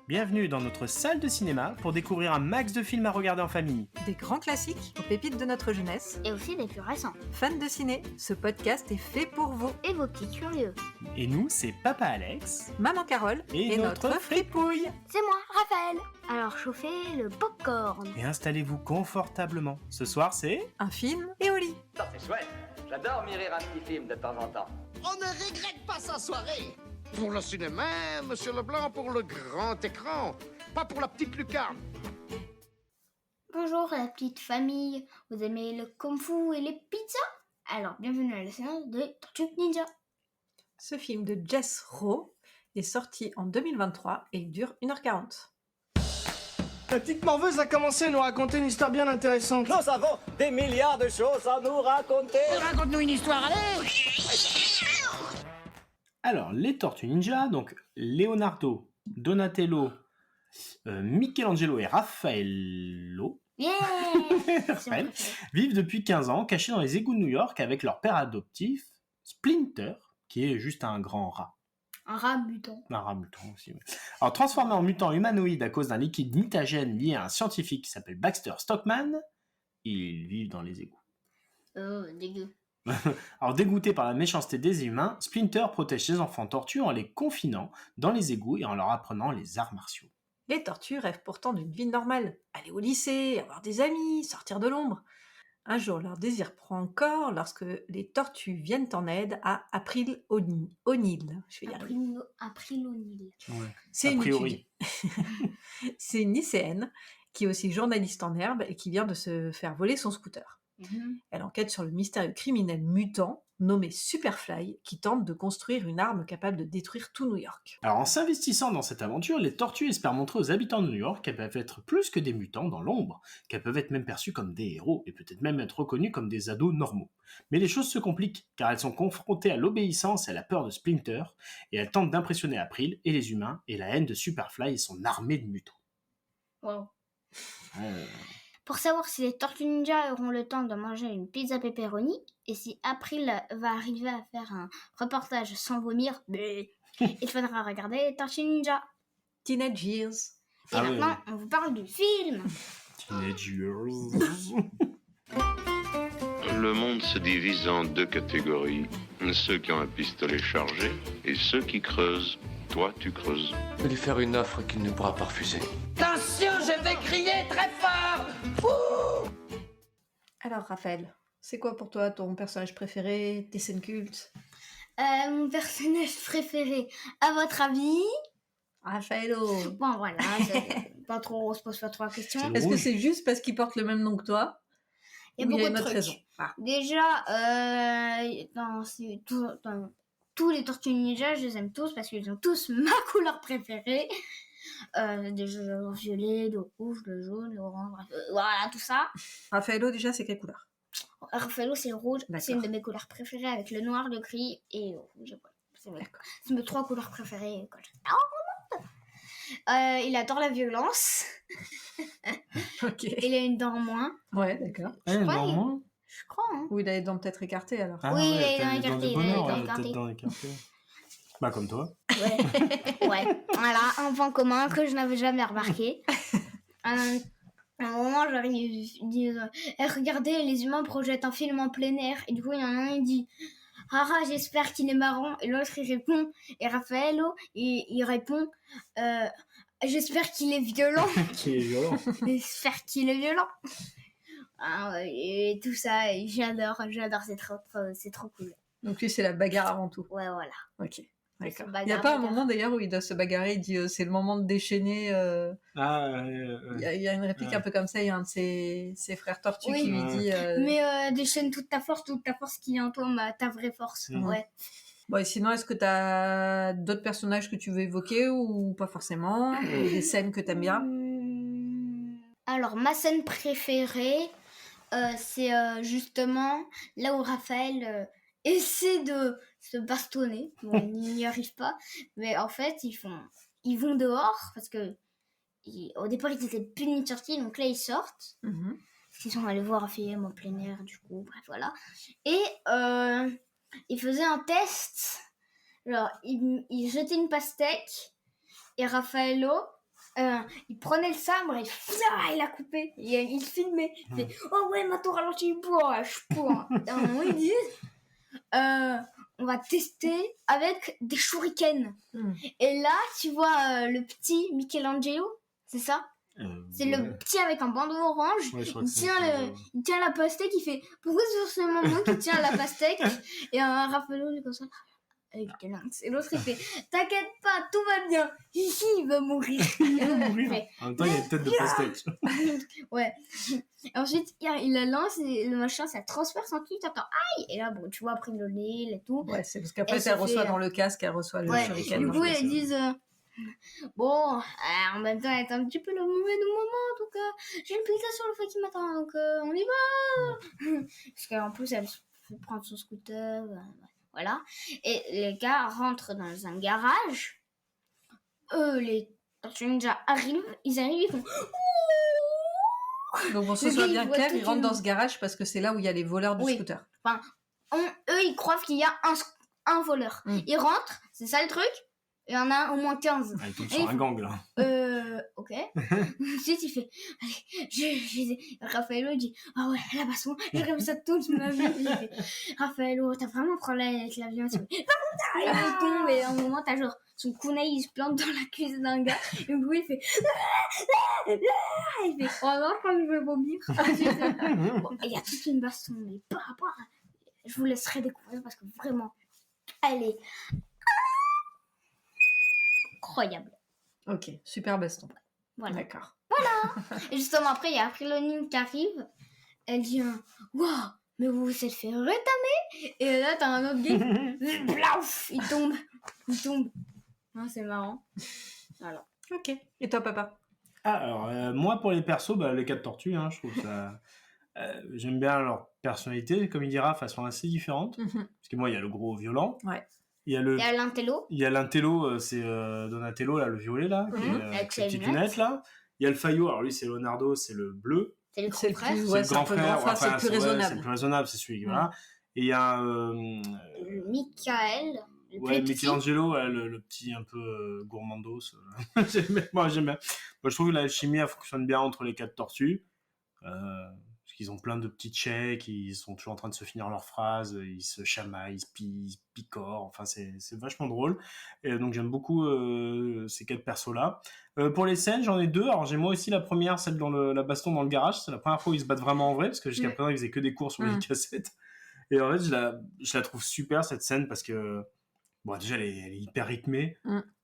Bienvenue dans notre salle de cinéma pour découvrir un max de films à regarder en famille. Des grands classiques aux pépites de notre jeunesse. Et aussi des plus récents. Fans de ciné, ce podcast est fait pour vous. Et vos petits curieux. Et nous, c'est Papa Alex Maman Carole et notre fripouille. C'est moi, Raphaël. Alors chauffez le popcorn. Et installez-vous confortablement. Ce soir, c'est... un film et au lit. Ça c'est chouette. J'adore m'y rire un petit film de temps en temps. On ne regrette pas sa soirée. Pour le cinéma, Monsieur Leblanc, pour le grand écran, pas pour la petite lucarne. Bonjour la petite famille. Vous aimez le kung-fu et les pizzas? Alors bienvenue à la séance de Tortue Ninja. Ce film de Jess Rowe est sorti en 2023 et il dure 1h40. La petite morveuse a commencé à nous raconter une histoire bien intéressante. Nous avons des milliards de choses à nous raconter. Raconte-nous une histoire, allez. Alors, les Tortues Ninja, donc Leonardo, Donatello, Michelangelo et Raffaello, Yeah. Raphaël, vivent depuis 15 ans cachés dans les égouts de New York avec leur père adoptif, Splinter, qui est juste un grand rat. Un rat mutant. Un rat mutant aussi, oui. Alors, transformé en mutant humanoïde à cause d'un liquide mutagène lié à un scientifique qui s'appelle Baxter Stockman, ils vivent dans les égouts. Oh, dégueu. Alors, dégoûté par la méchanceté des humains, Splinter protège ses enfants tortues en les confinant dans les égouts et en leur apprenant les arts martiaux. Les tortues rêvent pourtant d'une vie normale. Aller au lycée, avoir des amis, sortir de l'ombre. Un jour, leur désir prend corps lorsque les tortues viennent en aide à April O'Neil. Je vais y arriver. April O'Neil. C'est A une priori. C'est une lycéenne qui est aussi journaliste en herbe et qui vient de se faire voler son scooter. Elle enquête sur le mystérieux criminel mutant nommé Superfly qui tente de construire une arme capable de détruire tout New York. Alors, en s'investissant dans cette aventure, les tortues espèrent montrer aux habitants de New York qu'elles peuvent être plus que des mutants dans l'ombre, qu'elles peuvent être même perçues comme des héros et peut-être même être reconnues comme des ados normaux. Mais les choses se compliquent, car elles sont confrontées à l'obéissance et à la peur de Splinter, et elles tentent d'impressionner April et les humains, et la haine de Superfly et son armée de mutants. Wow. Pour savoir si les Tortues Ninja auront le temps de manger une pizza pepperoni et si April va arriver à faire un reportage sans vomir, il faudra regarder les Tortues Ninja. Teenage Years. Et maintenant, on vous parle du film. Teenagers. Le monde se divise en deux catégories. Ceux qui ont un pistolet chargé et ceux qui creusent. Toi, tu creuses. Je vais lui faire une offre qu'il ne pourra pas refuser. Attention, je vais crier très fort. Alors Raphaël, c'est quoi pour toi ton personnage préféré, tes scènes cultes? Mon personnage préféré, à votre avis? Raphaëlo. Bon, voilà, on se pose pas trop la question. C'est Est-ce que rouge. c'est juste parce qu'il porte le même nom que toi? Il y a Ou beaucoup une de autre trucs. raison? Ah. Déjà, dans tous les Tortues Ninja, je les aime tous parce qu'ils ont tous ma couleur préférée. Le violet, le rouge, le jaune, le orange, bref, voilà, tout ça. Raphaëlo, déjà, c'est quelle couleur? Raffaello, c'est le rouge. D'accord. C'est une de mes couleurs préférées avec le noir, le gris et le rouge. Voilà. C'est mes 3 couleurs préférées. Il adore la violence. Ok. Il a une dent en moins. Ouais, d'accord. Eh, crois, normalement. Je crois, hein. Ou il a les dents peut-être écartées alors. Ah, Oui, il a les t'as dents écartées, il a les dents ouais, écartées. tête dents écartées. Bah, comme toi. Ouais, voilà, un point commun que je n'avais jamais remarqué. À un moment, j'arrive, ils disent regardez, les humains projettent un film en plein air. Et du coup, il y en a un, il dit ah, j'espère qu'il est marrant. Et l'autre, il répond, et Raffaello, il répond j'espère qu'il est violent. Qui est violent. J'espère qu'il est violent. Ah, ouais, et tout ça, et j'adore, c'est trop cool. Donc lui, c'est la bagarre avant tout. Ouais, voilà. Ok, d'accord. Bagarre, Il n'y a pas un bagarre. moment d'ailleurs où il doit se bagarrer, il dit c'est le moment de déchaîner. Ah, Il y a une réplique un peu comme ça, il y a un de ses frères tortues Oui. qui lui dit... Mais déchaîne toute ta force qui est en toi, ta vraie force. Mhm. Ouais. Bon, et sinon, est-ce que tu as d'autres personnages que tu veux évoquer ou pas forcément? Des scènes que tu aimes bien? Alors, ma scène préférée, c'est justement là où Raphaël essaie de se bastonner. Bon, il n'y arrive pas. Mais en fait, ils vont dehors parce que au départ, ils étaient punis de sortie. Donc là, ils sortent. Mhm. Ils sont allés voir un film en plein air, du coup, bref, voilà. Et ils faisaient un test. Genre, ils jetaient une pastèque et Raffaello, il prenait le sabre et il a coupé. Et il filmait. Il fait oh ouais, maintenant ralenti, je pourrais. Et à un moment, ils disent on va tester avec des shurikens. Et là, tu vois le petit Michelangelo, c'est ça? C'est le petit avec un bandeau orange. Ouais, je crois il, que c'est il tient la pastèque. Il fait pourquoi c'est forcément moi qui tiens la pastèque? Et un Raffaello il est comme ça avec des lynx. Et l'autre il fait t'inquiète pas, tout va bien. Ici il va mourir. En même temps, il y a une tête de pastèque. Ouais. Et ensuite il la lance et le machin ça transperce en tout. T'entends aïe. Et là bon tu vois après le nez et tout. Ouais, c'est parce qu'après, Elle elle se reçoit fait- dans le casque, elle reçoit le Ouais. shuriken. Du Non, coup je sais ils pas. disent bon, en même temps, elle est un petit peu le mauvais moment, donc j'ai une piqûre sur le feu qui m'attend, donc on y va. Parce qu'en plus, elle fait prendre son scooter, voilà. Et les gars rentrent dans un garage. Les Tortues Ninja arrivent, ils font... Donc, on se Le soit gars, bien il voit clair, toute ils rentrent une- dans ce garage parce que c'est là où il y a les voleurs de Oui. scooter. Eux, ils croient qu'il y a un voleur. Ils rentrent, c'est ça le truc. Il y en a au moins 15. Elle tombe sur un gang, là. Ok. Ensuite, il fait, allez, Raffaello il dit, ah ouais, la baston, j'ai rêvé ça toute ma vie. Il fait, Raffaello, t'as vraiment un problème avec l'avion. Il tombe et à un moment, t'as genre, son kunai, il se plante dans la cuisse d'un gars. Et du coup, il fait, il fait, oh non, je crois que je vais vomir. Bon, il y a toute une baston, mais par rapport à... Je vous laisserai découvrir parce que vraiment, elle est incroyable. Ok, super baston. Voilà. D'accord. Et justement, après, il y a April qui arrive. Elle dit waouh, mais vous vous êtes fait rétamer. Et là, t'as un autre gars. Blaouf, il tombe. Ah, c'est marrant. Voilà. Ok. Et toi, papa? Alors, moi, pour les persos, les 4 tortues, hein, je trouve ça... j'aime bien leur personnalité, comme il dira, façon assez différente. Parce que moi, il y a le gros violent. Ouais. Il y a l'intello. Il y a l'intello, c'est Donatello, là, le violet, là, qui est, Avec avec ses ses petites lunettes. lunettes, là. Il y a le Fayot, alors lui, c'est Leonardo, c'est le bleu. C'est le C'est grand le frère. plus- C'est Ouais, le c'est grand un peu le frère. grand frère, c'est le plus raisonnable. C'est le plus raisonnable, c'est celui qui... Voilà. Et il y a... Michael. Le Ouais, plus petit. Michelangelo, le petit un peu gourmandos. J'aime bien. Moi, je trouve que la chimie, elle fonctionne bien entre les 4 tortues. Parce qu'ils ont plein de petits checks, ils sont toujours en train de se finir leurs phrases, ils se chamaillent, ils se picorent, enfin c'est vachement drôle. Et donc j'aime beaucoup ces 4 persos-là. Pour les scènes, j'en ai 2. Alors j'ai moi aussi la première, celle dans la baston dans le garage. C'est la première fois où ils se battent vraiment en vrai, parce que jusqu'à présent ils faisaient que des cours sur les cassettes. Et en fait, je la trouve super cette scène, parce que bon, déjà elle est hyper rythmée.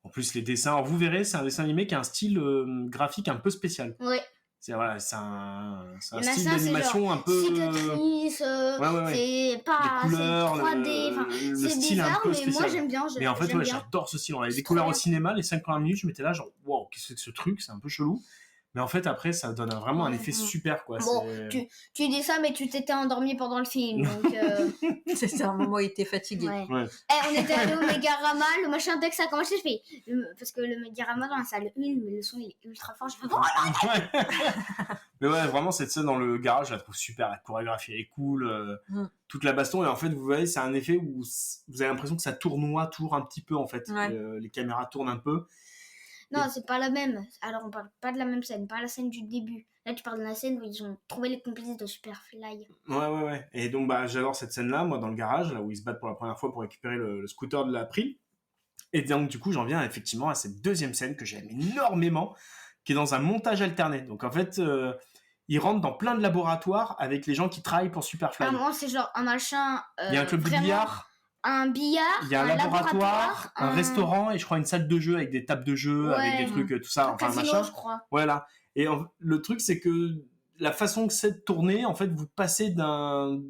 En plus les dessins, alors vous verrez, c'est un dessin animé qui a un style graphique un peu spécial. Ouais. C'est un Il y en a style ça, c'est d'animation genre un peu cicatrice, ouais. c'est pas les couleurs, c'est 3D, enfin, le c'est style un bizarre, peu mais spécial. moi j'aime bien. Mais en fait, j'aime ouais, bien. j'adore ce style. On avait C'est découvert trop au bien. cinéma, les 5 premières minutes, je m'étais là genre, waouh, qu'est-ce que c'est que ce truc, c'est un peu chelou. Mais en fait, après, ça donne vraiment un effet super, quoi. Bon, tu dis ça, mais tu t'étais endormi pendant le film, donc... C'était un moment où il était fatigué. Ouais. Ouais. On était allé au Megarama, le machin, dès que ça a commencé, je fais... Parce que le Megarama, dans la salle 1, mais le son, il est ultra fort, je fais... Oh, Ouais. Mais ouais, vraiment, cette scène dans le garage, je la trouve super. La chorégraphie, elle est cool. Toute la baston, et en fait, vous voyez, c'est un effet où vous avez l'impression que ça tournoie toujours un petit peu, en fait. Ouais. Les caméras tournent un peu. Non, c'est pas la même. Alors, on parle pas de la même scène, pas la scène du début. Là, tu parles de la scène où ils ont trouvé les complices de Superfly. Ouais. Et donc, j'adore cette scène-là, moi, dans le garage, là où ils se battent pour la première fois pour récupérer le scooter de l'April. Et donc, du coup, j'en viens effectivement à cette deuxième scène que j'aime énormément, qui est dans un montage alterné. Donc, en fait, ils rentrent dans plein de laboratoires avec les gens qui travaillent pour Superfly. À un moment, c'est genre un machin... Il y a un club de billard. Un billard, Il y a un laboratoire, un restaurant et je crois une salle de jeu avec des tables de jeu, avec des trucs, tout ça, un enfin casino, machin. je crois. Voilà. Et le truc, c'est que la façon que c'est de tourner, en fait, vous passez d'un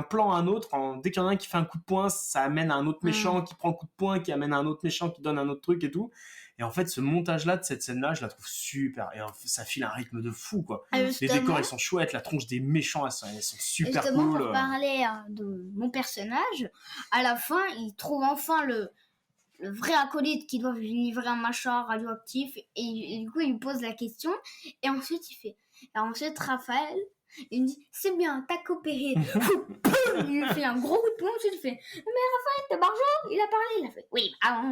plan à un autre. Dès qu'il y en a un qui fait un coup de poing, ça amène à un autre méchant qui prend le coup de poing, qui amène à un autre méchant qui donne un autre truc et tout. Et en fait, ce montage-là de cette scène-là, je la trouve super. Et ça file un rythme de fou, quoi. Les décors, ils sont chouettes. La tronche des méchants, elles sont super justement, cool. pour parler de mon personnage, à la fin, il trouve enfin le vrai acolyte qui doit lui livrer un machin radioactif. Et du coup, il lui pose la question. Et ensuite, il fait... Et ensuite, Raphaël, Il me dit, c'est bien, t'as coopéré. Il lui fait un gros coup de poing, ensuite il fait, mais Raphaël, t'es Barjo, il a parlé. Il a fait, oui, bah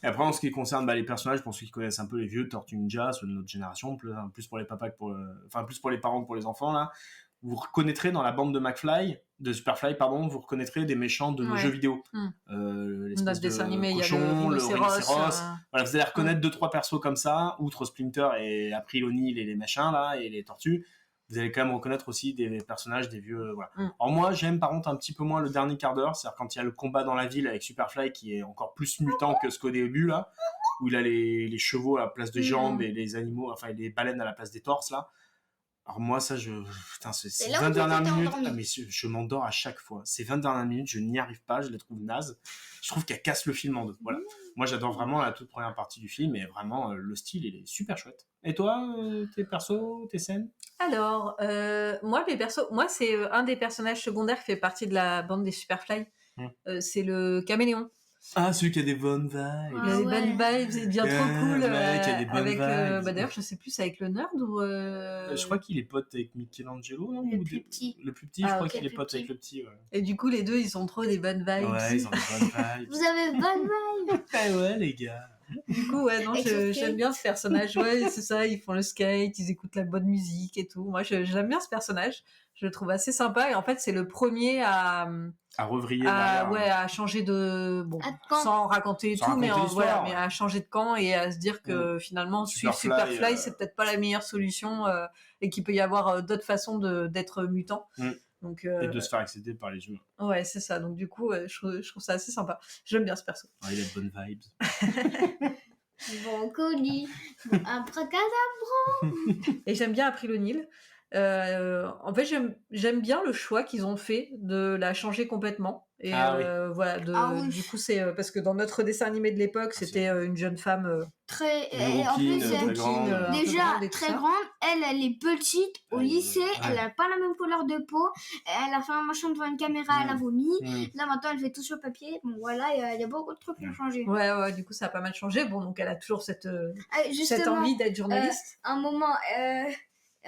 Et après, en ce qui concerne les personnages, pour ceux qui connaissent un peu les vieux Tortues Ninja, ceux de notre génération, plus pour les papas que plus pour les parents que pour les enfants, là, vous reconnaîtrez dans la bande de Superfly, vous reconnaîtrez des méchants de nos jeux vidéo. L'espèce Notre dessin animé, il y a cochon, le le rhinocéros. Voilà, vous allez reconnaître 2-3 persos comme ça, outre Splinter et April O'Neil et les machins, là, et les tortues. Vous allez quand même reconnaître aussi des personnages, des vieux, voilà. Alors moi, j'aime par contre un petit peu moins le dernier quart d'heure, c'est-à-dire quand il y a le combat dans la ville avec Superfly qui est encore plus mutant que ce qu'au début, là, où il a les chevaux à la place des jambes et les animaux, enfin les baleines à la place des torses, là. Alors moi, ça, putain, ces là où 20 tu dernières t'es minutes, endormi. mais je m'endors à chaque fois. Ces 20 dernières minutes, je n'y arrive pas, je les trouve nazes. Je trouve qu'elles cassent le film en deux. Voilà. Moi, j'adore vraiment la toute première partie du film, et vraiment, le style, il est super chouette. Et toi, tes persos, tes scènes? Alors, moi, c'est un des personnages secondaires qui fait partie de la bande des Superfly. C'est le caméléon. Ah, celui qui a des bonnes vibes. Il a des bonnes vibes, il devient trop cool. Le mec a des bonnes avec, vibes. d'ailleurs, je sais plus, c'est avec le nerd ou. Je crois qu'il est pote avec Michelangelo, non? Le plus petit. Le plus petit, je crois qu'il est pote avec le petit, ouais. Et du coup, les deux, ils ont trop des bonnes vibes. Ouais, ils ont des bonnes vibes. Vous avez bonne vibe. Ouais, les gars. Du coup, ouais, non, Avec le skate. j'aime bien ce personnage. Ouais, c'est ça, ils font le skate, ils écoutent la bonne musique et tout. Moi, j'aime bien ce personnage. Je le trouve assez sympa. Et en fait, c'est le premier à revriller derrière. ouais, à changer de... Bon, sans raconter tout, mais l'histoire, mais à changer de camp et à se dire que finalement, suivre Superfly, c'est peut-être pas la meilleure solution et qu'il peut y avoir d'autres façons d'être mutant. Donc, et de se faire accéder par les humains. Ouais, c'est ça. Donc du coup, je trouve ça assez sympa. J'aime bien ce perso. Ouais, il a de bonnes vibes. Bon colis, abracadabra. Et j'aime bien April O'Neil. En fait, j'aime bien le choix qu'ils ont fait de la changer complètement. Et voilà, du coup, c'est parce que dans notre dessin animé de l'époque, c'était une jeune femme très. Et en plus, très grande. déjà très grande. Elle est petite au lycée. Elle n'a pas la même couleur de peau. Elle a fait un machin devant une caméra. Elle a vomi. Là maintenant, elle fait tout sur papier. Bon voilà, il y a beaucoup de trucs qui ont changé. Ouais, du coup, ça a pas mal changé. Bon, donc elle a toujours cette envie d'être journaliste. Un moment.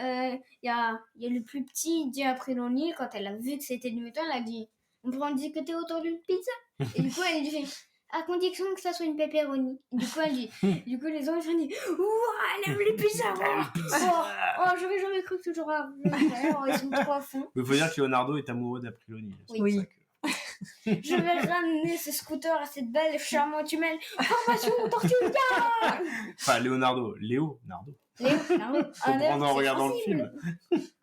Il y a le plus petit, il dit après April quand elle a vu que c'était du mutant, elle a dit on pourrait en discuter autour d'une pizza. Et du coup elle dit à condition que ça soit une pepperoni. Et du coup elle dit du coup les autres ils dit ouah elle aime les pizzas. J'aurais jamais cru que ce genre ils sont trop à fond. Il faut dire que Leonardo est amoureux d'April O'Neil. Oui. Je vais ramener ce scooter à cette belle et charmante humaine. Formation Tortue Ninja. Enfin Léonardo. En regardant le film.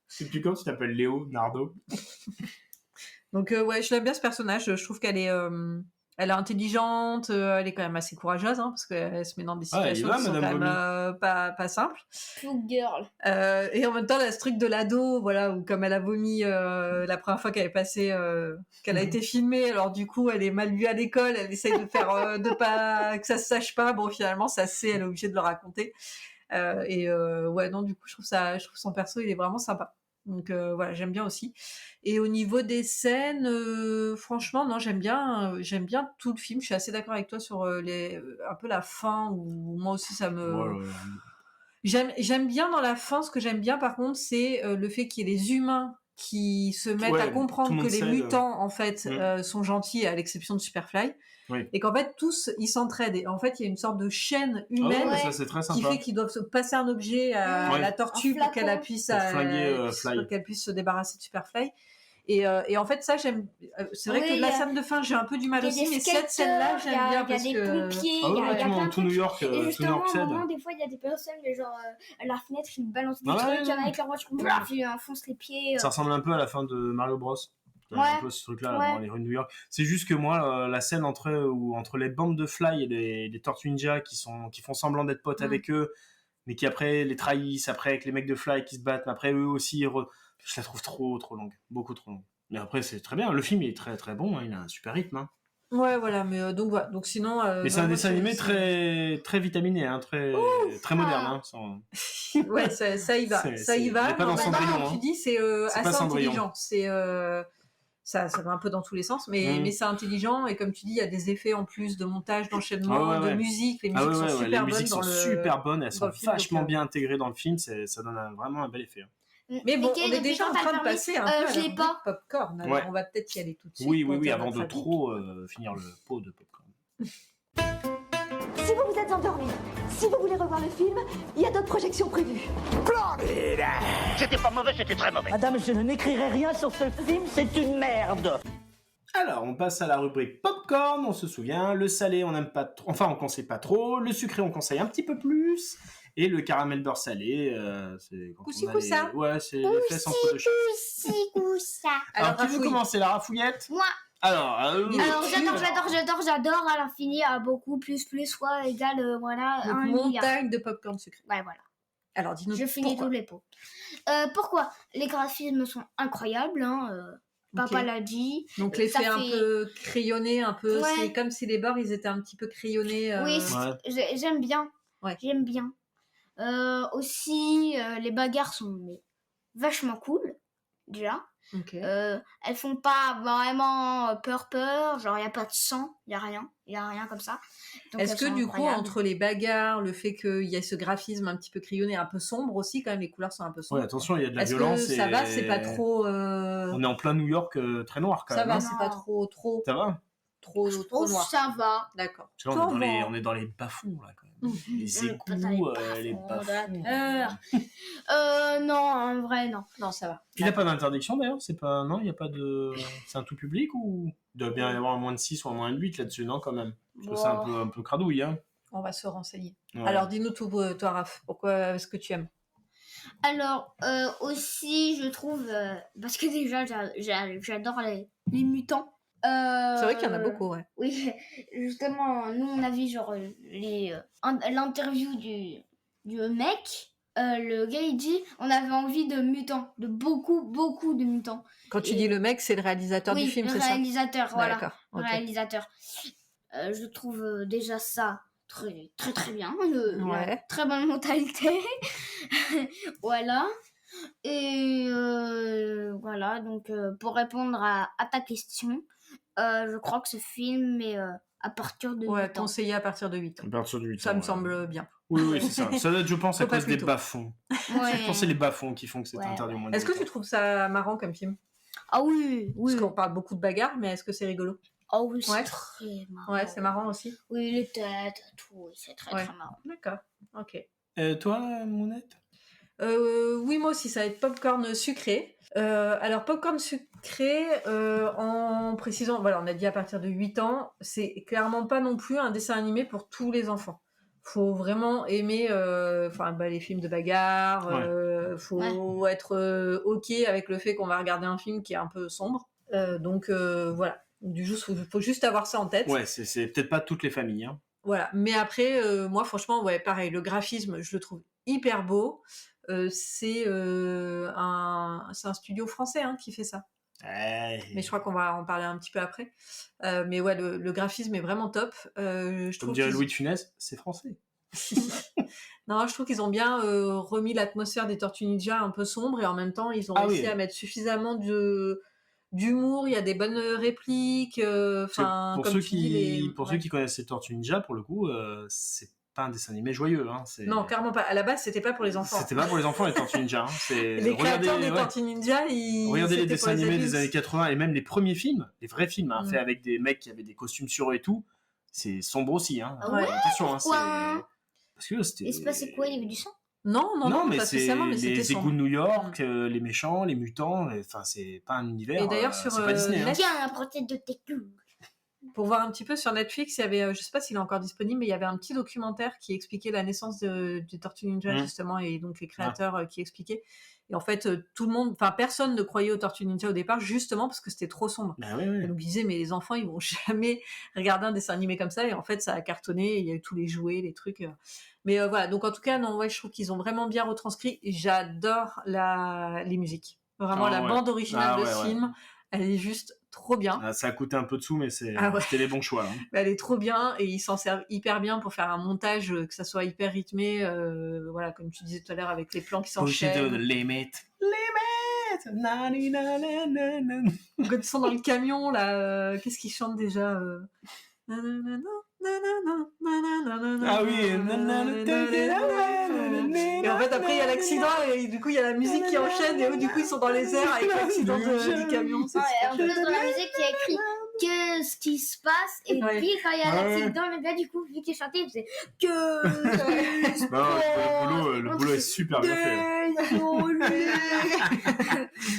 C'est plus comme tu t'appelles Léonardo. Donc ouais, je l'aime bien ce personnage. Je trouve qu'elle est intelligente, elle est quand même assez courageuse, hein, parce qu'elle se met dans des situations qui sont quand même pas simples. Good girl. Et en même temps, ce truc de l'ado, voilà, où comme elle a vomi la première fois qu'elle est passée, qu'elle a été filmée, alors du coup, elle est mal vue à l'école, elle essaye de faire de pas que ça se sache pas. Bon, finalement, ça se sait, elle est obligée de le raconter. Ouais, non, du coup, je trouve son perso, il est vraiment sympa. Donc voilà, j'aime bien aussi. Et au niveau des scènes, franchement, non, j'aime bien tout le film. Je suis assez d'accord avec toi sur un peu la fin, où moi aussi ça me... Ouais. J'aime bien dans la fin, ce que j'aime bien par contre, c'est le fait qu'il y ait les humains qui se mettent à comprendre que les mutants, en fait, sont gentils, à l'exception de Superfly. Oui. Et qu'en fait, tous, ils s'entraident. Et en fait, il y a une sorte de chaîne humaine ça, c'est très sympa. qui fait qu'ils doivent se passer un objet à la tortue pour qu'elle puisse se débarrasser de Superfly. Et en fait, ça, j'aime. C'est vrai que la scène de fin, j'ai un peu du mal aussi, mais cette scène-là, j'aime bien parce que. Il y a des pompiers, il y a plein de tout New York. Et justement, à un moment, des fois, il y a des personnes, genre, à la fenêtre, ils balancent des trucs, il y en a avec leur voiture, puis ils enfoncent les pieds. Ça ressemble un peu à la fin de Mario Bros. Un peu ce truc-là dans les rues de New York. C'est juste que moi, la scène entre les bandes de Fly et les Tortues Ninja qui font semblant d'être potes avec eux, mais qui après les trahissent, après avec les mecs de Fly qui se battent, mais après eux aussi, je la trouve trop longue, beaucoup trop longue. Mais après, c'est très bien. Le film il est très très bon, hein, il a un super rythme. Hein. Ouais, voilà, mais donc voilà. Donc sinon. Mais c'est un dessin animé très très vitaminé, hein, très moderne. Hein, ouais, ça y va. Ça y va. Pas dans Cendrillon. Comme tu dis, c'est assez intelligent. Ça va un peu dans tous les sens, mais c'est intelligent, et comme tu dis, il y a des effets en plus de montage, d'enchaînement, de musique. Les musiques sont super bonnes. Les musiques sont super bonnes, elles sont vachement bien intégrées dans le film, ça donne vraiment un bel effet. Mais bon, Mickey, on est depuis déjà quand en t'as train de le permis passer un peu à je la l'ai rubrique pas. popcorn. Alors, Ouais. on va peut-être y aller tout de suite. Oui, pour dire avant notre de avis. trop finir le pot de popcorn. Si vous vous êtes endormi, si vous voulez revoir le film, il y a d'autres projections prévues. C'était pas mauvais, c'était très mauvais. Madame, je n'écrirai rien sur ce film, c'est une merde. Alors, on passe à la rubrique popcorn, on se souvient, le salé, on n'aime pas trop, enfin, on conseille pas trop, le sucré, on conseille un petit peu plus, et le caramel beurre salé, c'est quand Coussi on a coussa. Ouais, c'est les fesses entre deux chats. Alors, qui veut Rafouille. commencer, la rafouillette? Moi. Alors, Alors j'adore à l'infini, à beaucoup, plus, fois, égale, voilà, Donc, 1 milliard. montagne de popcorn sucré. Ouais, voilà. Alors, dis-nous Je finis pourquoi. tous les pots. Pourquoi? Les graphismes sont incroyables, hein. Papa Ok. l'a dit. Donc, l'effet Ça un fait- peu crayonné, un peu. Ouais. C'est comme si les bords, ils étaient un petit peu crayonnés. Oui, Ouais. j'aime bien. Ouais. J'aime bien. Aussi, les bagarres sont vachement cool, déjà. Ok. Elles font pas vraiment peur, genre il n'y a pas de sang, il n'y a rien comme ça. Donc, Est-ce elles que sont du coup, incroyables. entre les bagarres, le fait qu'il y ait ce graphisme un petit peu crayonné, un peu sombre aussi, quand même, les couleurs sont un peu sombres. Ouais, attention, il y a de la Est-ce violence. que ça et- va, c'est pas trop. On est en plein New York très noir, quand Ça même. va, hein. c'est pas trop Ça va? trop Oh, noir. ça va. D'accord. Parce que là, on est dans les bas-fonds, là, quand même. Les égouts, les bas-fonds. Non, en vrai, non. Non, ça va. Il n'y a pas d'interdiction, d'ailleurs? C'est pas... Non, il n'y a pas de... C'est un tout public, ou... Il doit bien y avoir un moins de 6 ou un moins de 8 là-dessus, non, quand même? Parce que c'est un peu cradouille, hein. On va se renseigner. Ouais. Alors, dis-nous tout, toi, Raph. Pourquoi est-ce que tu aimes? Alors, aussi, je trouve... parce que déjà, j'adore les mutants. C'est vrai qu'il y en a beaucoup, ouais. Oui, justement, nous, on a vu genre l'interview du mec. Le gars, il dit, on avait envie de mutants, de beaucoup de mutants. Quand tu Et- dis le mec, c'est le réalisateur Oui, du film, le c'est ça? réalisateur, voilà. D'accord. Le ok. réalisateur. Je trouve déjà ça très bien. Ouais. Très bonne mentalité. Voilà. Et voilà, donc pour répondre à ta question, je crois que ce film est à partir de Ouais, 8 ans. conseillé à partir de 8 ans. À partir du 8 Ça ans, me ouais. semble bien. Oui, c'est ça. Ça doit être, je pense, à Faut pas cause plus des tôt. bas-fonds. Ouais. Je pense que c'est les bas-fonds qui font que c'est Ouais, interdit au moins de Est-ce que 8 tu ans. trouves ça marrant comme film? Ah oui. Parce qu'on parle beaucoup de bagarres, mais est-ce que c'est rigolo? Ah oui, c'est Ouais. très marrant. Ouais, c'est marrant aussi. Oui, les têtes, tout, c'est très Ouais. très marrant. D'accord. Ok. Toi, Mounette? Oui, moi aussi, ça va être popcorn sucré. Alors, popcorn sucré, en précisant, voilà, on a dit à partir de 8 ans, c'est clairement pas non plus un dessin animé pour tous les enfants. Faut vraiment aimer les films de bagarre, faut être OK avec le fait qu'on va regarder un film qui est un peu sombre. Donc, voilà. Faut juste avoir ça en tête. Ouais, c'est peut-être pas toutes les familles, hein. Voilà. Mais après, moi, franchement, ouais, pareil, le graphisme, je le trouve hyper beau. C'est un studio français qui fait ça. Mais je crois qu'on va en parler un petit peu après. Mais ouais, le graphisme est vraiment top. Je Comme trouve dirait qu'ils- Louis de Funès, c'est français. Non, je trouve qu'ils ont bien remis l'atmosphère des Tortues Ninja un peu sombre et en même temps, ils ont Ah réussi oui. à mettre suffisamment d'humour. Il y a des bonnes répliques. Parce que Enfin, pour comme ceux tu dis, ceux qui connaissent les Tortues Ninja, pour le coup, c'est pas un dessin animé joyeux, hein. Non, clairement pas. À la base, c'était pas pour les enfants. C'était pas pour les enfants, les Tortues Ninja, hein. Les créateurs des Tortues Ninja, Regardez les c'était dessins pour animés adultes. des années 80 et même les premiers films, les vrais films, Mm. faits avec des mecs qui avaient des costumes sur eux et tout, c'est sombre aussi, hein. Ah ouais, Attention, hein, pourquoi parce que c'était... Il se passait quoi? Il y avait du sang? Non, mais pas c'est spécialement, mais c'était les égouts sombre. de New York, les méchants, les mutants, enfin c'est pas un univers. Et d'ailleurs, sur, c'est pas Disney, hein. Tiens, la prothèse de tes culs. Pour voir un petit peu sur Netflix, il y avait, je sais pas s'il est encore disponible, mais il y avait un petit documentaire qui expliquait la naissance des Tortues Ninja, justement, et donc les créateurs qui expliquaient. Et en fait, personne ne croyait aux Tortues Ninja au départ, justement parce que c'était trop sombre. Bah, oui. Et donc ils disaient, mais les enfants, ils vont jamais regarder un dessin animé comme ça. Et en fait, ça a cartonné. Il y a eu tous les jouets, les trucs. Mais voilà. Donc en tout cas, non, ouais, je trouve qu'ils ont vraiment bien retranscrit. J'adore les musiques. Vraiment, la bande originale de ce film, elle est juste trop bien. Ça a coûté un peu de sous, mais c'était les bons choix. Hein. Elle est trop bien et ils s'en servent hyper bien pour faire un montage que ça soit hyper rythmé. Voilà, comme tu disais tout à l'heure, avec les plans qui s'enchaînent. Push it to the limit. Limit. Quand ils sont dans le camion, là, qu'est-ce qu'ils chantent déjà Ah oui. Et en fait, fait, après, il y a l'accident et du coup, il y a la musique qui enchaîne et eux, du coup, ils sont dans les airs avec l'accident du camion. C'est Ouais, en plus, dans la musique, il y a écrit qu'est-ce qui se passe et puis quand il y a l'accident, le gars, du coup, vu qu'il chantait, il faisait que le boulot est super bien fait.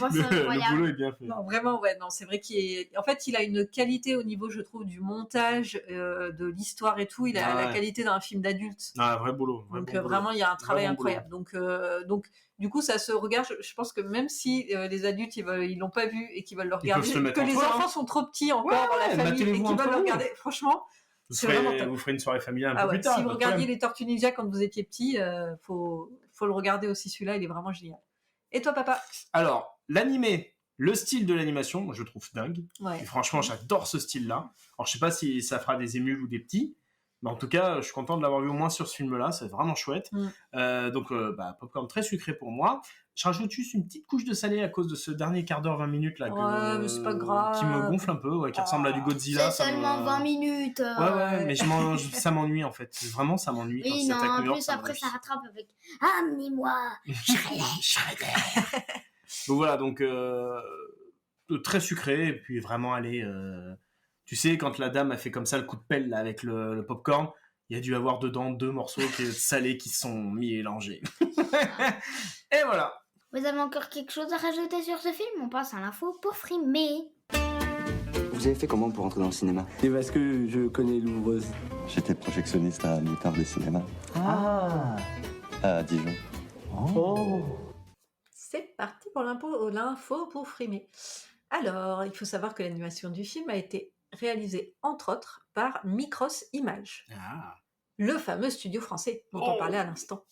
le boulot est bien fait. Non, vraiment, ouais, non, c'est vrai qu'en fait, il a une qualité au niveau, je trouve, du montage, de l'histoire et tout. Il a la qualité d'un film d'adulte. Un vrai boulot. Donc, vraiment, il y a un travail incroyable. Donc, du coup, ça se regarde. Je pense que même si les adultes, ils l'ont pas vu et qu'ils veulent le regarder, que les enfants sont trop petits encore dans la famille et qu'ils veulent le regarder, franchement, c'est vraiment top. Vous ferez une soirée familiale un peu plus tard. Si vous regardiez les Tortues Ninja quand vous étiez petit, faut le regarder aussi, celui-là, il est vraiment génial. Et toi, papa? Alors, l'animé, le style de l'animation, moi je le trouve dingue. Ouais. Et franchement, j'adore ce style-là. Alors, je sais pas si ça fera des émules ou des petits, mais en tout cas, je suis content de l'avoir vu au moins sur ce film-là, c'est vraiment chouette. Donc, popcorn très sucré pour moi. Je rajoute juste une petite couche de salé à cause de ce dernier quart d'heure, 20 minutes là, mais c'est pas grave. Qui me gonfle un peu, qui ressemble à du Godzilla. C'est seulement 20 minutes. Ouais, mais ça m'ennuie en fait. Vraiment, ça m'ennuie. Oui, non, en plus après ça rattrape avec amenez-moi, Shredder. Donc voilà, très sucré, et puis vraiment aller... Tu sais, quand la dame a fait comme ça le coup de pelle là, avec le popcorn, il y a dû avoir dedans 2 morceaux salés qui sont mélangés. Et voilà. Vous avez encore quelque chose à rajouter sur ce film? On passe à l'info pour frimer. Vous avez fait comment pour entrer dans le cinéma? C'est parce que je connais l'ouvreuse. J'étais projectionniste à Mutard des cinémas. À Dijon. Oh. C'est parti pour l'info pour frimer. Alors, il faut savoir que l'animation du film a été réalisée, entre autres, par Micros Images. Le fameux studio français dont on parlait à l'instant.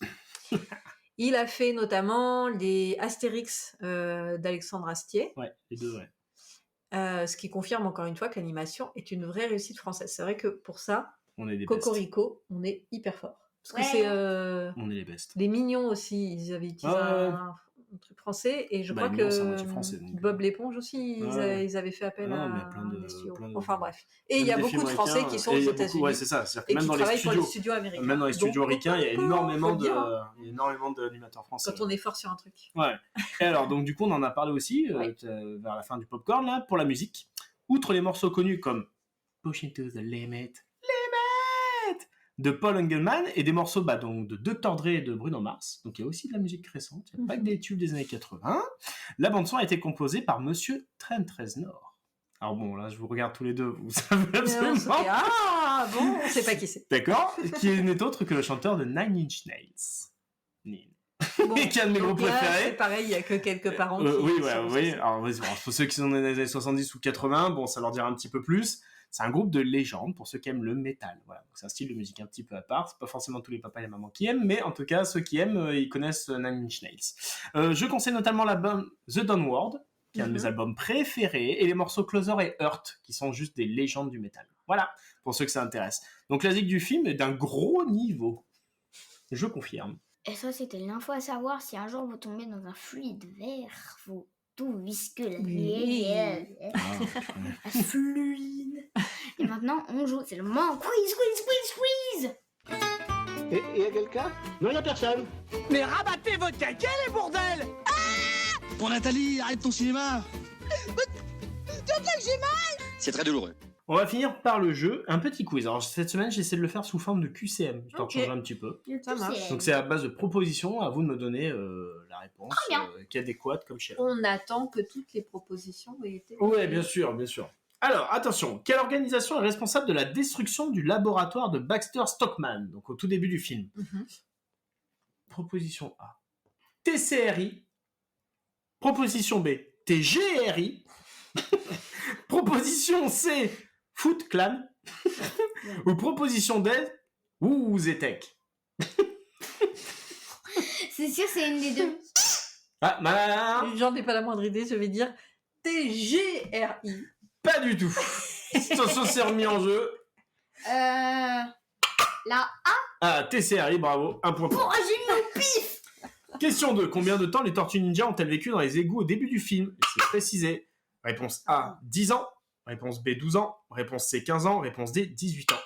Il a fait notamment les Astérix d'Alexandre Astier. Ouais, les deux, ouais. Ce qui confirme encore une fois que l'animation est une vraie réussite française. C'est vrai que pour ça, on est des Cocorico, on est hyper fort. Parce que c'est... on est les bestes. Les Mignons aussi, ils avaient utilisé un truc français. Et je crois que français, Bob l'éponge aussi, ils avaient fait appel à des studios. Enfin bref. Et il y a beaucoup de Français qui sont aux États-Unis. Ouais, c'est ça. Et qui travaillent pour les studios américains. Même dans les studios américains, il y a énormément d'animateurs français. Quand on est fort sur un truc. Ouais. Et alors, donc du coup, on en a parlé aussi vers la fin du popcorn, là, pour la musique. Outre les morceaux connus comme Pushing to the Limit de Paul Engelman et des morceaux donc, de Dr. Dre et de Bruno Mars. Donc il y a aussi de la musique récente, il n'y a pas que des tubes des années 80. La bande-son a été composée par Monsieur Trent Reznor. Alors bon, là je vous regarde tous les deux, vous savez absolument. On sait pas qui c'est. D'accord, qui n'est autre que le chanteur de Nine Inch Nails. Et qui est un de mes groupes préférés. C'est pareil, il n'y a que quelques parents qui... Oui. Alors, pour ceux qui sont dans les années 70 ou 80, bon, ça leur dira un petit peu plus. C'est un groupe de légende pour ceux qui aiment le métal. Voilà. Donc, c'est un style de musique un petit peu à part. C'est pas forcément tous les papas et les mamans qui aiment, mais en tout cas, ceux qui aiment, ils connaissent Nine Inch Nails. Je conseille notamment l'album The Downward, qui est un de mes albums préférés, et les morceaux Closer et Hurt, qui sont juste des légendes du métal. Voilà, pour ceux que ça intéresse. Donc, la musique du film est d'un gros niveau. Je confirme. Et ça, c'était l'info à savoir si un jour vous tombez dans un fluide vert, tout visqueux, fluide. Et maintenant, on joue. C'est le moment quiz. Et y a quelqu'un? Non, y a personne. Mais rabattez votre caquet, les bordels! Bon, Nathalie, arrête ton cinéma. J'ai mal! C'est très douloureux. On va finir par le jeu, un petit quiz. Alors cette semaine, j'essaie de le faire sous forme de QCM, histoire de changer un petit peu. Ça marche. Donc c'est à base de propositions, à vous de me donner la réponse qui est adéquate comme chez On attend que toutes les propositions aient été... Oui, bien sûr. Alors, attention, quelle organisation est responsable de la destruction du laboratoire de Baxter Stockman, donc au tout début du film? Proposition A, TCRI. Proposition B, TGRI. Proposition C, Foot Clan. Ou proposition D, Ouzetech. C'est sûr, c'est une des deux. J'en ai pas la moindre idée, je vais dire TGRI. Pas du tout. Attention, c'est remis en jeu. La A. TCRI, bravo. Un point pour. J'ai mis au pif. Question 2. Combien de temps les Tortues Ninja ont-elles vécu dans les égouts au début du film? C'est précisé. Réponse A, 10 ans. Réponse B, 12 ans. Réponse C, 15 ans. Réponse D, 18 ans.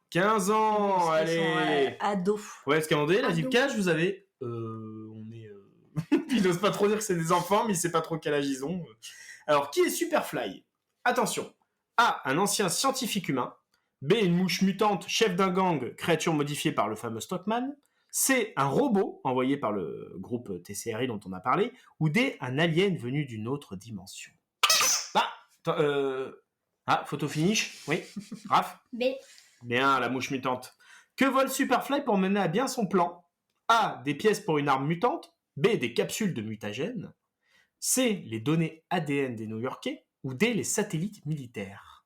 15 ans, allez. Ado. Ouais, Scamandé, la Zipcage, vous avez Il n'ose pas trop dire que c'est des enfants, mais il sait pas trop quel âge ils ont. Alors, qui est Superfly ? Attention. A. Un ancien scientifique humain. B. Une mouche mutante, chef d'un gang, créature modifiée par le fameux Stockman. C. Un robot envoyé par le groupe TCRI dont on a parlé. Ou D. Un alien venu d'une autre dimension. Photo finish. Oui. Raph ? B. Bien, la mouche mutante. Que vole Superfly pour mener à bien son plan ? A. Des pièces pour une arme mutante. B. Des capsules de mutagène. C. Les données ADN des New-Yorkais. Ou D. Les satellites militaires.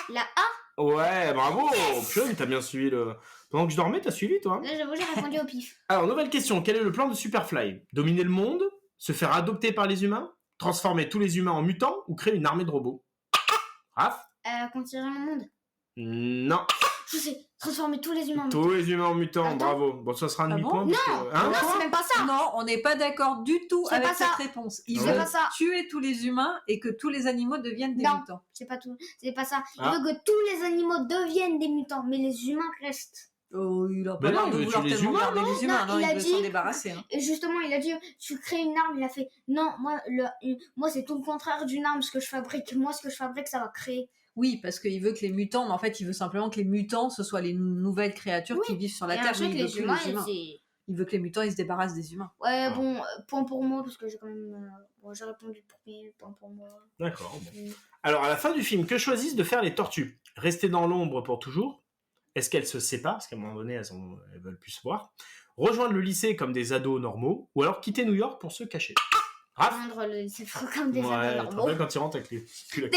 La A. Ouais, bravo. Putain, t'as bien suivi le... Pendant que je dormais, t'as suivi, toi ? Là, j'avoue, j'ai répondu au pif. Alors, nouvelle question. Quel est le plan de Superfly ? Dominer le monde ? Se faire adopter par les humains ? Transformer tous les humains en mutants ? Ou créer une armée de robots ? Raph ? Conquérir le monde. Non. Je sais, transformer tous les humains en Tous les humains en mutants, Attends. bravo. Bon, ça sera un demi-point. Non, parce que... non, c'est même pas ça. Non, on n'est pas d'accord du tout C'est avec pas cette ça. réponse. Ils C'est veulent pas ça. tuer tous les humains et que tous les animaux deviennent des Non. mutants. C'est pas tout. C'est pas ça. Il Ah. veut que tous les animaux deviennent des mutants, mais les humains restent. Oh, il a pas Mais l'air non, de il veut vouloir tuer les tellement humains, garder les humains. Non, Non, il il a veut dit- s'en débarrasser. Hein. Et justement, il a dit, tu crées une arme. Il a fait, non, moi c'est tout le contraire d'une arme. Ce que je fabrique, ça va créer. Oui, parce qu'il veut que les mutants, mais en fait, il veut simplement que les mutants, ce soient les nouvelles créatures qui vivent sur la Et Terre. ensuite, Mais il veut les plus humains, les humains. Il veut que les mutants, ils se débarrassent des humains. Ouais, bon, point pour moi, parce que j'ai quand même... Bon, j'ai répondu le premier, point pour moi. D'accord. Bon. Alors, à la fin du film, que choisissent de faire les tortues ? Rester dans l'ombre pour toujours ? Est-ce qu'elles se séparent ? Parce qu'à un moment donné, elles veulent plus se voir. Rejoindre le lycée comme des ados normaux ? Ou alors quitter New York pour se cacher ? Raph ? Prendre le lycée comme des Ouais, ados tu te normaux. rappelles quand ils rentrent avec les culs à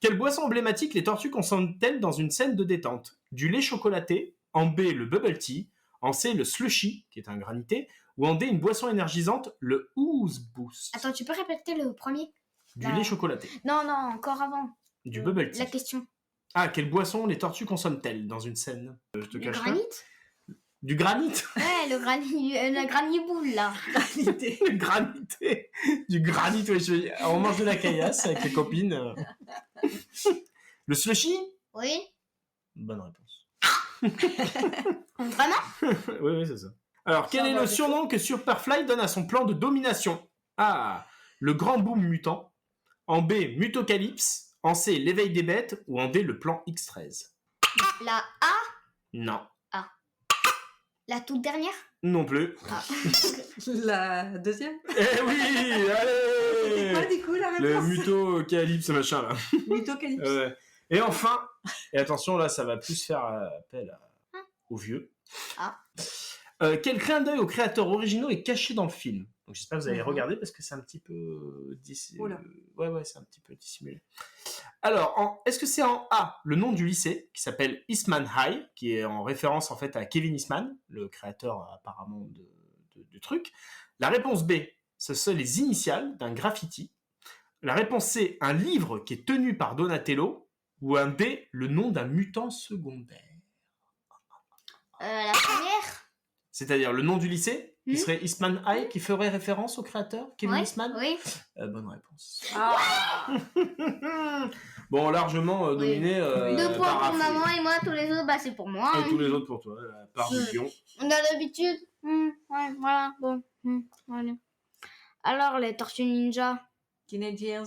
Quelle boisson emblématique les tortues consomment-elles dans une scène de détente ? Du lait chocolaté, en B, le bubble tea, en C, le slushy, qui est un granité, ou en D, une boisson énergisante, le Ooze Boost. Attends, tu peux répéter le premier ? Du lait chocolaté, Non, encore avant. du bubble tea. La question. Ah, quelle boisson les tortues consomment-elles dans une scène ? Je te Le cache granit ? pas. Du granit. Ouais, la granny boule, là. Le granité. Du granit, ouais, on mange de la caillasse avec les copines. Le slushy ? Oui. Bonne réponse. Vraiment ? Oui, c'est ça. Alors, quel est le surnom que Superfly donne à son plan de domination ? A. Le grand boom mutant. En B. Mutocalypse. En C. L'éveil des bêtes. Ou en D. Le plan X13. La A ? Non. La toute dernière ? Non plus. La deuxième ? Eh oui, allez. C'est quoi, du coup, la Le réponse ? mutocalypse, machin, là. Mutocalypse. Et enfin, et attention, là, ça va plus faire appel aux vieux. Ah. Quel clin d'œil aux créateurs originaux est caché dans le film ? Donc, j'espère que vous allez Mhm. regarder parce que c'est un petit peu Oula. Ouais, c'est un petit peu dissimulé. Alors, est-ce que c'est en A, le nom du lycée, qui s'appelle Eastman High, qui est en référence en fait à Kevin Eastman, le créateur apparemment du truc. La réponse B, ce sont les initiales d'un graffiti. La réponse C, un livre qui est tenu par Donatello. Ou un D, le nom d'un mutant secondaire. La première ? C'est-à-dire le nom du lycée, qui serait Eastman High, qui ferait référence au créateur, Kevin Ouais, Eastman. oui. Bonne réponse. Ah. Bon, largement dominé. 2 points par pour Raph. maman et moi, tous les autres, bah c'est pour moi. Et tous les autres pour toi, la part du lion. On a l'habitude. Ouais, voilà, bon. Voilà. Alors, les Tortues Ninja, Teenagers.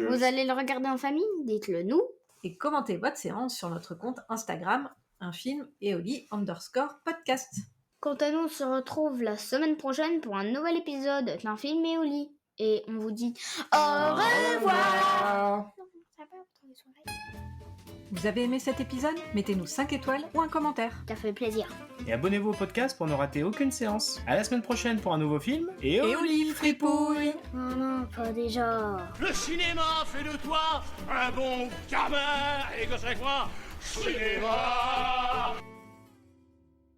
vous allez le regarder en famille ? Dites-le nous. Et commentez votre séance sur notre compte Instagram, unfilmeoli_podcast. Quant à nous, on se retrouve la semaine prochaine pour un nouvel épisode d'un film et au lit. Et on vous dit au revoir. Vous avez aimé cet épisode ? Mettez-nous 5 étoiles ou un commentaire. Ça fait plaisir. Et abonnez-vous au podcast pour ne rater aucune séance. À la semaine prochaine pour un nouveau film. Et au lit, fripouille. Oh non, pas déjà. Le cinéma fait de toi un bon gamin. Et que c'est quoi ? Cinéma.